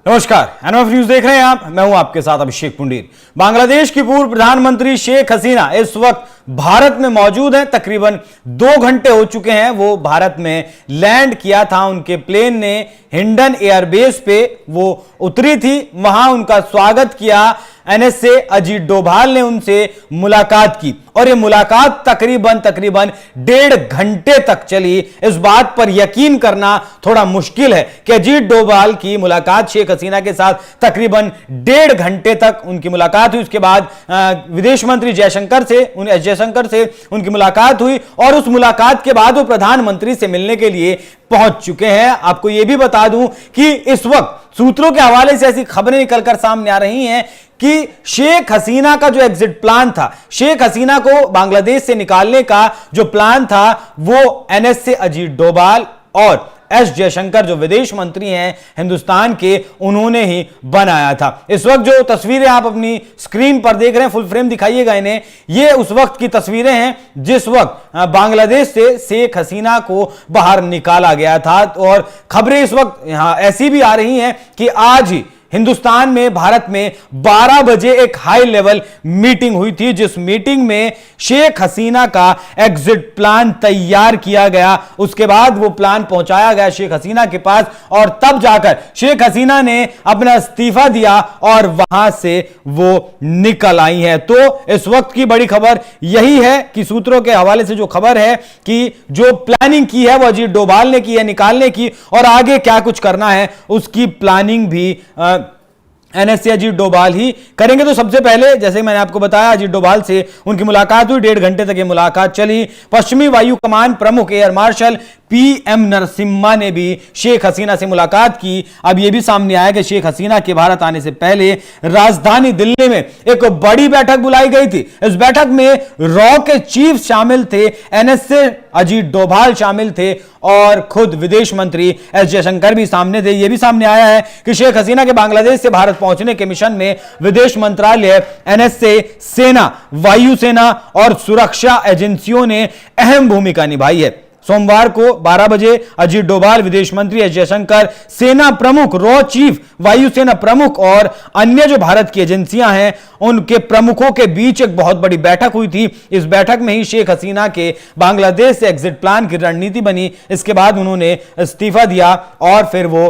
नमस्कार, NF news देख रहे हैं आप। मैं हूं आपके साथ अभिषेक पुंडीर। बांग्लादेश की पूर्व प्रधानमंत्री शेख हसीना इस वक्त भारत में मौजूद हैं। तकरीबन 2 घंटे हो चुके हैं वो भारत में लैंड किया था। उनके प्लेन ने हिंडन एयरबेस पे वो उतरी थी। वहां उनका स्वागत किया एनएसए अजीत डोभाल ने उनसे मुलाकात की और ये मुलाकात तकरीबन 1.5 घंटे तक चली। इस बात पर यकीन करना थोड़ा मुश्किल है कि अजीत डोभाल की मुलाकात शेख हसीना के साथ तकरीबन 1.5 घंटे तक उनकी मुलाकात हुई। उसके बाद विदेश मंत्री जयशंकर से उनकी मुलाकात हुई और उस मुलाकात के बाद वो प्रधानमंत्री से मिलने के लिए पहुंच चुके हैं। आपको यह भी बता दूं कि इस वक्त सूत्रों के हवाले से ऐसी खबरें निकलकर सामने आ रही हैं कि शेख हसीना का जो एग्जिट प्लान था, शेख हसीना को बांग्लादेश से निकालने का जो प्लान था, वो एनएसए अजीत डोभाल और एस जयशंकर जो विदेश मंत्री हैं हिंदुस्तान के, उन्होंने ही बनाया था। इस वक्त जो तस्वीरें आप अपनी स्क्रीन पर देख रहे हैं, फुल फ्रेम दिखाइएगा इन्हें, ये उस वक्त की तस्वीरें हैं जिस वक्त बांग्लादेश से शेख हसीना को बाहर निकाला गया था। और खबरें इस वक्त यहां ऐसी भी आ रही हैं कि आज ही हिंदुस्तान में, भारत में 12 बजे एक हाई लेवल मीटिंग हुई थी, जिस मीटिंग में शेख हसीना का एग्जिट प्लान तैयार किया गया। उसके बाद वो प्लान पहुंचाया गया शेख हसीना के पास और तब जाकर शेख हसीना ने अपना इस्तीफा दिया और वहां से वो निकल आई हैं। तो इस वक्त की बड़ी खबर यही है कि सूत्रों के हवाले से जो खबर है कि जो प्लानिंग की है वो अजीत डोभाल ने की है निकालने की, और आगे क्या कुछ करना है उसकी प्लानिंग भी एनएसए अजीत डोभाल ही करेंगे। तो सबसे पहले, जैसे मैंने आपको बताया, अजीत डोभाल से उनकी मुलाकात हुई। 1.5 घंटे तक ये मुलाकात चली। पश्चिमी वायु कमान प्रमुख एयर मार्शल पीएम नरसिम्हा ने भी शेख हसीना से मुलाकात की। अब यह भी सामने आया कि शेख हसीना के भारत आने से पहले राजधानी दिल्ली में एक बड़ी बैठक बुलाई गई थी। इस बैठक में रॉ के चीफ शामिल थे, एनएसए अजीत डोभाल शामिल थे और खुद विदेश मंत्री एस जयशंकर भी सामने थे। यह भी सामने आया है कि शेख हसीना के बांग्लादेश से भारत पहुंचने के मिशन में विदेश मंत्रालय, एनएसए, सेना, वायुसेना और सुरक्षा एजेंसियों ने अहम भूमिका निभाई है। सोमवार को 12 बजे अजीत डोभाल, विदेश मंत्री एस जयशंकर, सेना प्रमुख, रॉ चीफ, वायुसेना प्रमुख और अन्य जो भारत की एजेंसियां हैं उनके प्रमुखों के बीच एक बहुत बड़ी बैठक हुई थी। इस बैठक में ही शेख हसीना के बांग्लादेश से एग्जिट प्लान की रणनीति बनी। इसके बाद उन्होंने इस्तीफा दिया और फिर वो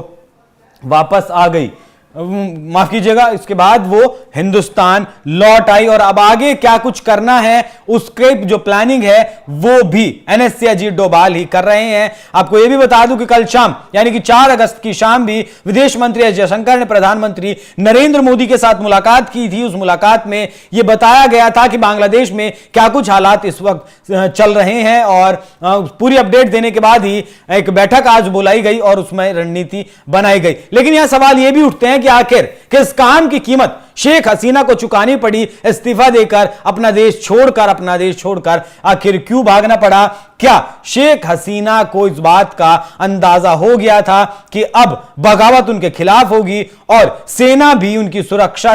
वापस आ गई, माफ कीजिएगा, इसके बाद वो हिंदुस्तान लौट आई। और अब आगे क्या कुछ करना है उसके जो प्लानिंग है वो भी एनएसए अजीत डोभाल ही कर रहे हैं। आपको यह भी बता दूं कि कल शाम यानी कि 4 अगस्त की शाम भी विदेश मंत्री एस जयशंकर ने प्रधानमंत्री नरेंद्र मोदी के साथ मुलाकात की थी। उस मुलाकात में यह बताया गया था कि बांग्लादेश में क्या कुछ हालात इस वक्त चल रहे हैं और पूरी अपडेट देने के बाद ही एक बैठक आज बुलाई गई और उसमें रणनीति बनाई गई। लेकिन यह सवाल यह भी उठते हैं कि आखिर किस काम की कीमत शेख हसीना को चुकानी पड़ी, इस्तीफा देकर अपना देश छोड़कर आखिर क्यों भागना पड़ा? क्या शेख हसीना को इस बात का अंदाजा हो गया था कि अब बगावत उनके खिलाफ होगी और सेना भी उनकी सुरक्षा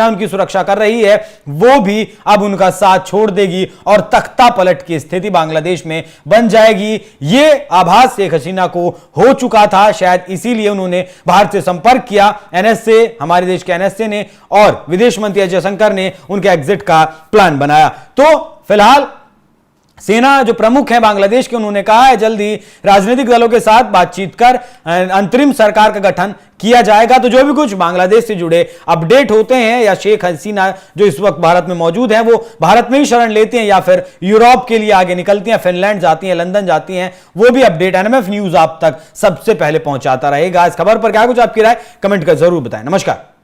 उनकी सुरक्षा कर रही है वो भी अब उनका साथ छोड़ देगी और तख्ता पलट की स्थिति बांग्लादेश में बन जाएगी? ये आभास शेख हसीना को हो चुका था। शायद इसीलिए उन्होंने भारत से संपर्क किया, एनएसए, हमारे देश के एनएसए ने, और विदेश मंत्री एस जयशंकर ने उनके एग्जिट का प्लान बनाया। तो फिलहाल सेना जो प्रमुख है बांग्लादेश के, उन्होंने कहा है जल्दी राजनीतिक दलों के साथ बातचीत कर अंतरिम सरकार का गठन किया जाएगा। तो जो भी कुछ बांग्लादेश से जुड़े अपडेट होते हैं या शेख हसीना जो इस वक्त भारत में मौजूद हैं वो भारत में ही शरण लेती हैं या फिर यूरोप के लिए आगे निकलती हैं, फिनलैंड जाती हैं, लंदन जाती हैं, वो भी अपडेट एनएमएफ न्यूज आप तक सबसे पहले पहुंचाता रहेगा। इस खबर पर क्या कुछ आपकी राय कमेंट कर जरूर बताएं। नमस्कार।